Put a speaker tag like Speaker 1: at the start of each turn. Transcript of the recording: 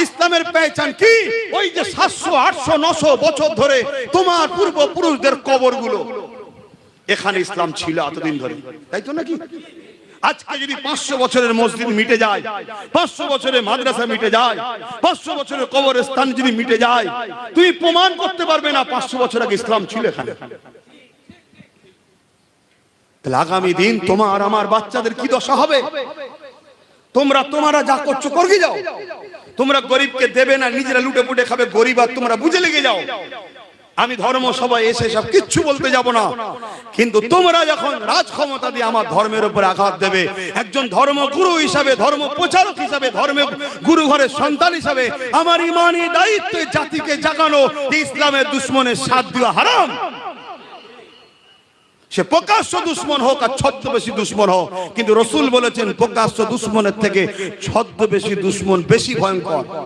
Speaker 1: ইসলামের পেহচান কি? ওই যে 700 800 900 বছর ধরে তোমার পূর্বপুরুষদের কবরগুলো, এখানে ইসলাম ছিল এতদিন ধরে, তাই তো নাকি? আজকে যদি 500 বছরের মসজিদ মিটে যায়, 500 বছরের মাদ্রাসা মিটে যায়, 500 বছরের কবরস্থান যদি মিটে যায়, তুমি প্রমাণ করতে পারবে না 500 বছর আগে ইসলাম ছিল এখানে। তাহলে আগামী দিন তোমার আমার বাচ্চাদের কি দশা হবে? তোমরা যা করছো করে যাও। তোমরা গরিবকে দেবে না, নিজেরা লুটে পুটে খাবে, গরিব আর তোমরা বুঝে লেগে যাও। আমি ধর্ম সভায় এসে সব কিচ্ছু বলতে যাব না, কিন্তু তোমরা যখন রাজ ক্ষমতা দিয়ে আমার ধর্মের উপরে আঘাত দেবে, একজন ধর্মগুরু হিসাবে, ধর্ম প্রচারক হিসাবে, ধর্মের গুরু ঘরের সন্তান হিসাবে আমার ইমানি দায়িত্ব জাতিকে জাগানো যে ইসলামের দুশ্মনের সাথ দেওয়া হারাম। সে প্রকাশ্য দুশ্মন হোক আর ছদ্মবেশী দুশ্মন হোক, কিন্তু রসুল বলেছেন প্রকাশ্য দুশ্মনের থেকে ছদ্মবেশী দুশ্মন বেশি ভয়ঙ্কর।